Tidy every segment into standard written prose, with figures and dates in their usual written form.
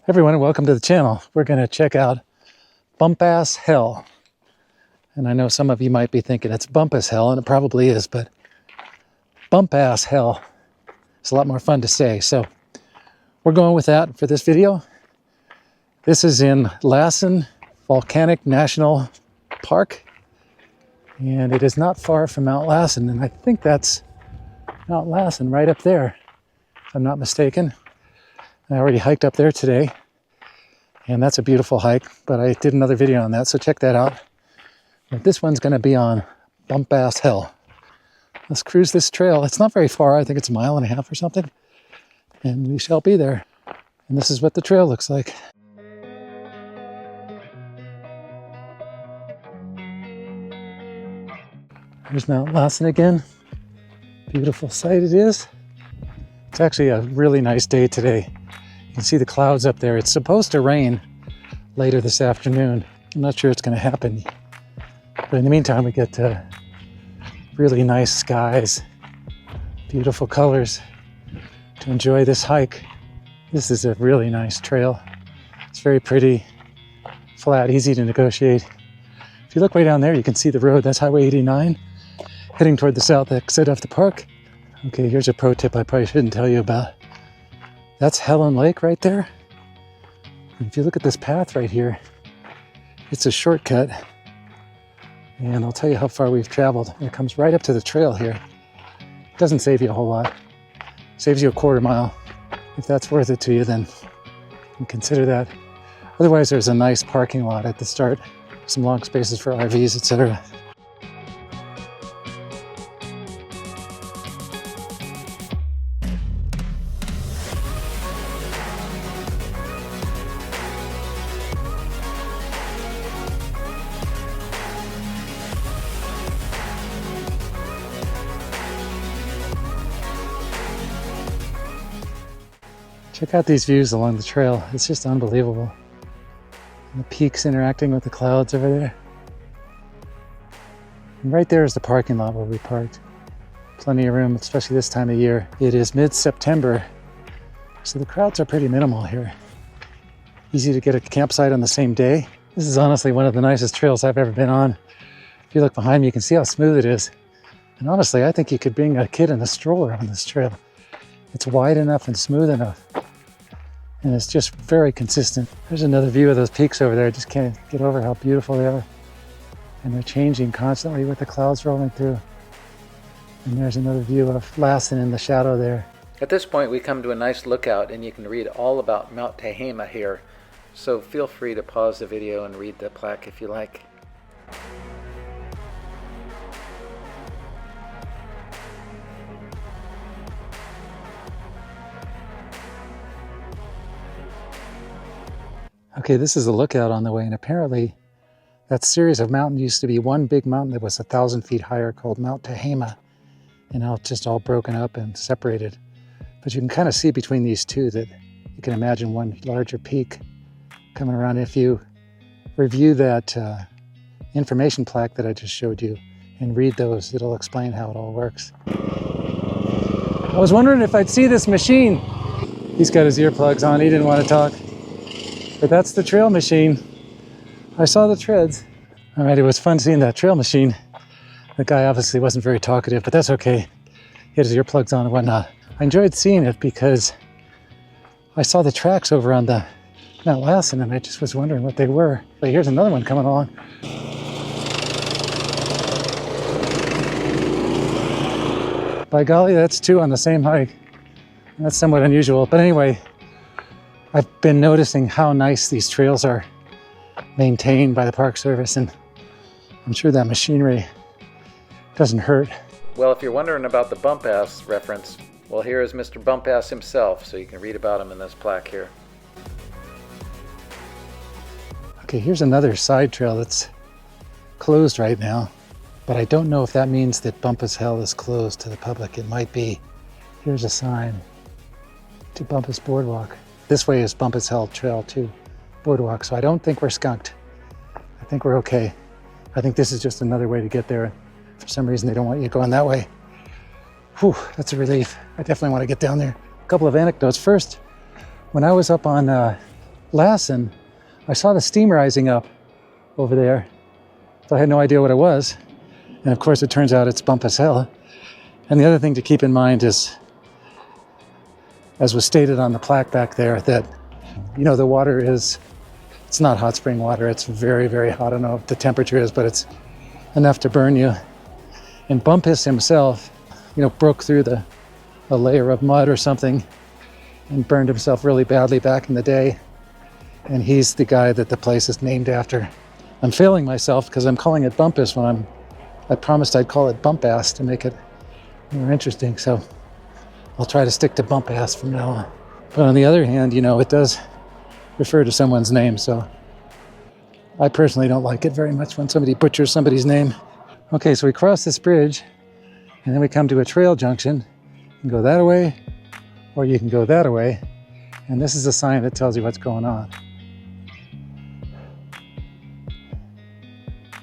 Everyone, and welcome to the channel. We're going to check out Bumpass Hell. And I know some of you might be thinking it's Bumpass Hell, and it probably is, but Bumpass Hell is a lot more fun to say. So we're going with that for this video. This is in Lassen Volcanic National Park, and it is not far from Mount Lassen, and I think that's Mount Lassen right up there, if I'm not mistaken. I already hiked up there today, and that's a beautiful hike, but I did another video on that, so check that out. But this one's going to be on Bumpass Hell. Let's cruise this trail. It's not very far. I think it's 1.5 miles or something, and we shall be there. And this is what the trail looks like. There's Mount Lassen again. Beautiful sight it is. It's actually a really nice day today. You can see the clouds up there. It's supposed to rain later this afternoon. I'm not sure it's going to happen. But in the meantime, we get really nice skies, beautiful colors to enjoy this hike. This is a really nice trail. It's very pretty, flat, easy to negotiate. If you look way down there, you can see the road. That's Highway 89, heading toward the south exit of the park. Okay, here's a pro tip I probably shouldn't tell you about. That's Helen Lake right there. And if you look at this path right here, it's a shortcut. And I'll tell you how far we've traveled. It comes right up to the trail here. It doesn't save you a whole lot. It saves you a 1/4 mile. If that's worth it to you, then you can consider that. Otherwise, there's a nice parking lot at the start. Some long spaces for RVs, etc. Check out these views along the trail. It's just unbelievable. And the peaks interacting with the clouds over there. And right there is the parking lot where we parked. Plenty of room, especially this time of year. It is mid-September, so the crowds are pretty minimal here. Easy to get a campsite on the same day. This is honestly one of the nicest trails I've ever been on. If you look behind me, you can see how smooth it is. And honestly, I think you could bring a kid in a stroller on this trail. It's wide enough and smooth enough. And it's just very consistent. There's another view of those peaks over there. I just can't get over how beautiful they are. And they're changing constantly with the clouds rolling through. And there's another view of Lassen in the shadow there. At this point, we come to a nice lookout, and you can read all about Mount Tehama here. So feel free to pause the video and read the plaque if you like. Okay, this is a lookout on the way, and apparently that series of mountains used to be one big mountain that was 1,000 feet higher called Mount Tehama, and now it's just all broken up and separated. But you can kind of see between these two that you can imagine one larger peak coming around. If you review that information plaque that I just showed you and read those, it'll explain how it all works. I was wondering if I'd see this machine. He's got his earplugs on, he didn't want to talk. But that's the trail machine. I saw the treads. All right, it was fun seeing that trail machine. The guy obviously wasn't very talkative, but that's okay. He had his earplugs on and whatnot. I enjoyed seeing it because I saw the tracks over on the Mount Lassen, and I just was wondering what they were. But here's another one coming along. By golly, that's 2 on the same hike. That's somewhat unusual, but anyway, I've been noticing how nice these trails are maintained by the Park Service, and I'm sure that machinery doesn't hurt. Well, if you're wondering about the Bumpass reference, well, here is Mr. Bumpass himself, so you can read about him in this plaque here. Okay, here's another side trail that's closed right now, but I don't know if that means that Bumpass Hell is closed to the public. It might be. Here's a sign to Bumpass Boardwalk. This way is Bumpass Hell Trail to Boardwalk, so I don't think we're skunked. I think we're okay. I think this is just another way to get there. For some reason, they don't want you going that way. Whew, that's a relief. I definitely want to get down there. A couple of anecdotes. First, when I was up on Lassen, I saw the steam rising up over there. So I had no idea what it was. And of course, it turns out it's Bumpass Hell. And the other thing to keep in mind is, as was stated on the plaque back there, that, you know, the water is, it's not hot spring water. It's very, very hot. I don't know what the temperature is, but it's enough to burn you. And Bumpass himself, you know, broke through a layer of mud or something and burned himself really badly back in the day. And he's the guy that the place is named after. I'm failing myself because I'm calling it Bumpass when I promised I'd call it Bumpass to make it more interesting. So I'll try to stick to Bumpass from now on. But on the other hand, you know, it does refer to someone's name. So I personally don't like it very much when somebody butchers somebody's name. Okay, so we cross this bridge and then we come to a trail junction. You can go that way or you can go that way. And this is a sign that tells you what's going on.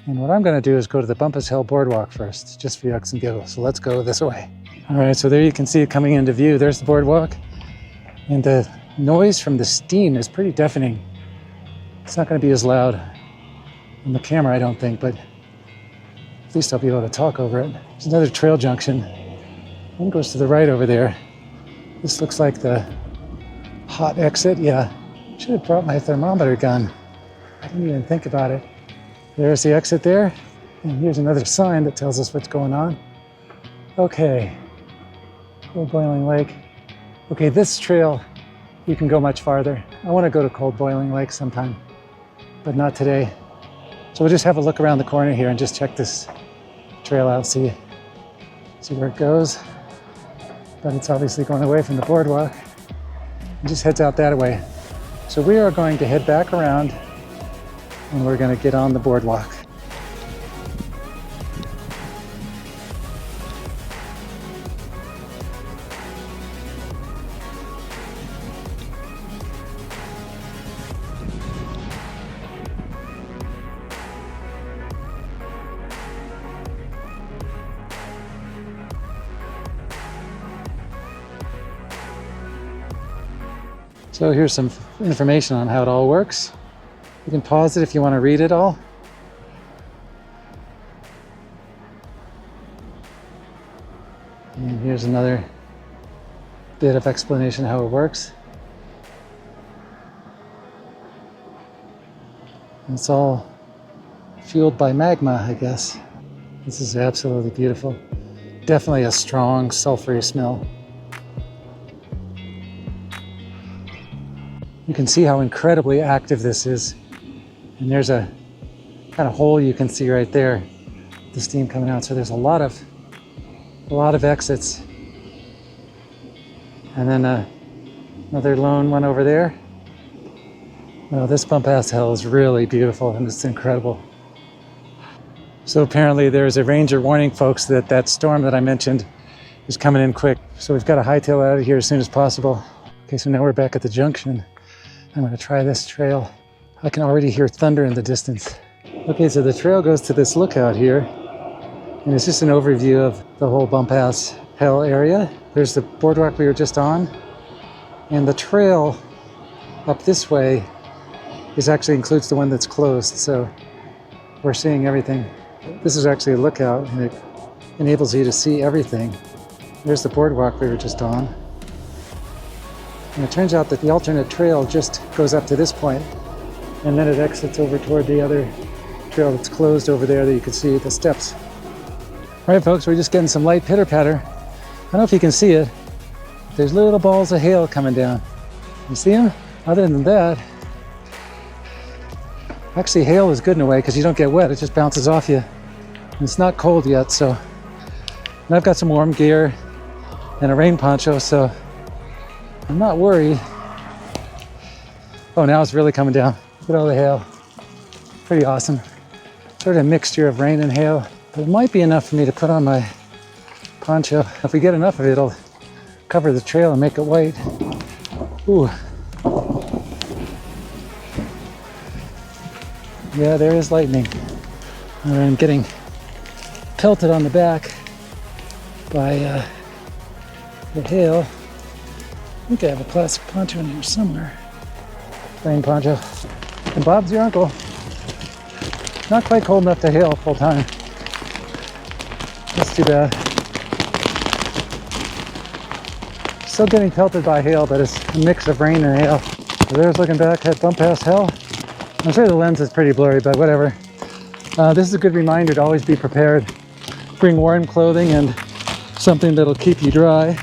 And what I'm going to do is go to the Bumpass Hell Boardwalk first, just for yucks and giggles. So let's go this way. All right, so there you can see it coming into view. There's the boardwalk. And the noise from the steam is pretty deafening. It's not going to be as loud on the camera, I don't think, but at least I'll be able to talk over it. There's another trail junction. One goes to the right over there. This looks like the hot exit. Yeah, should have brought my thermometer gun. I didn't even think about it. There's the exit there, and here's another sign that tells us what's going on. Okay, Cold Boiling Lake. Okay, this trail, you can go much farther. I want to go to Cold Boiling Lake sometime, but not today. So we'll just have a look around the corner here and just check this trail out, see where it goes. But it's obviously going away from the boardwalk. It just heads out that way. So we are going to head back around and we're going to get on the boardwalk. So here's some information on how it all works. You can pause it if you want to read it all. And here's another bit of explanation how it works. It's all fueled by magma, I guess. This is absolutely beautiful. Definitely a strong, sulfury smell. You can see how incredibly active this is. And there's a kind of hole you can see right there, the steam coming out. So there's a lot of exits. And then another lone one over there. Well, this Bumpass Hell is really beautiful and it's incredible. So apparently there's a ranger warning folks that that storm that I mentioned is coming in quick. So we've got to hightail out of here as soon as possible. Okay, so now we're back at the junction. I'm going to try this trail. I can already hear thunder in the distance. Okay, so the trail goes to this lookout here. And it's just an overview of the whole Bumpass Hell area. There's the boardwalk we were just on. And the trail up this way actually includes the one that's closed. So we're seeing everything. This is actually a lookout and it enables you to see everything. There's the boardwalk we were just on. And it turns out that the alternate trail just goes up to this point, and then it exits over toward the other trail that's closed over there that you can see the steps. All right, folks, we're just getting some light pitter-patter. I don't know if you can see it. There's little balls of hail coming down. You see them? Other than that, actually hail is good in a way because you don't get wet. It just bounces off you. And it's not cold yet, so. And I've got some warm gear and a rain poncho, so I'm not worried. Oh, now it's really coming down. Look at all the hail. Pretty awesome. Sort of a mixture of rain and hail. But it might be enough for me to put on my poncho. If we get enough of it, it'll cover the trail and make it white. Ooh. Yeah, there is lightning. And I'm getting pelted on the back by the hail. I think I have a plastic poncho in here somewhere. rain poncho. And Bob's your uncle. Not quite cold enough to hail full time. That's too bad. Still getting pelted by hail, but it's a mix of rain and hail. So there's looking back at Bumpass Hell. I'm sure the lens is pretty blurry, but whatever. This is a good reminder to always be prepared. Bring warm clothing and something that'll keep you dry,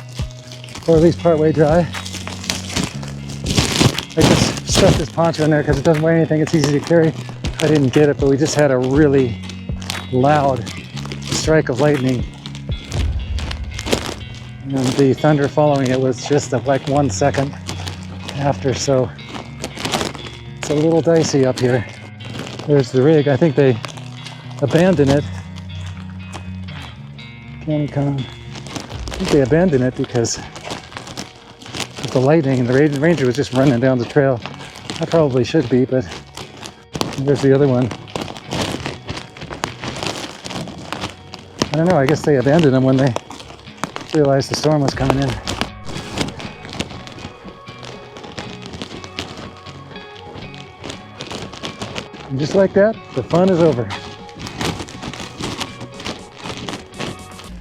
or at least partway dry. I just stuffed this poncho in there because it doesn't weigh anything. It's easy to carry. I didn't get it, but we just had a really loud strike of lightning. And the thunder following it was just like 1 second after, so it's a little dicey up here. There's the rig. I think they abandoned it. CanCon. I think they abandoned it because of the lightning, and the ranger was just running down the trail. I probably should be, but there's the other one. I don't know, I guess they abandoned them when they realized the storm was coming in. And just like that, the fun is over.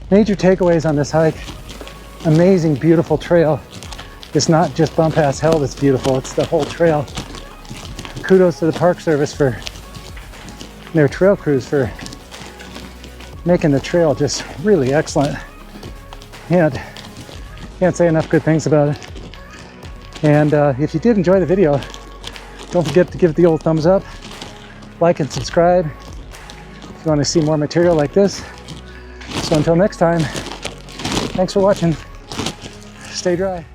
Major takeaways on this hike. Amazing, beautiful trail. It's not just Bumpass Hell that's beautiful, it's the whole trail. Kudos to the Park Service for their trail crews for making the trail just really excellent. Can't say enough good things about it. And if you did enjoy the video, don't forget to give it the old thumbs up, like and subscribe if you want to see more material like this. So until next time, thanks for watching. Stay dry.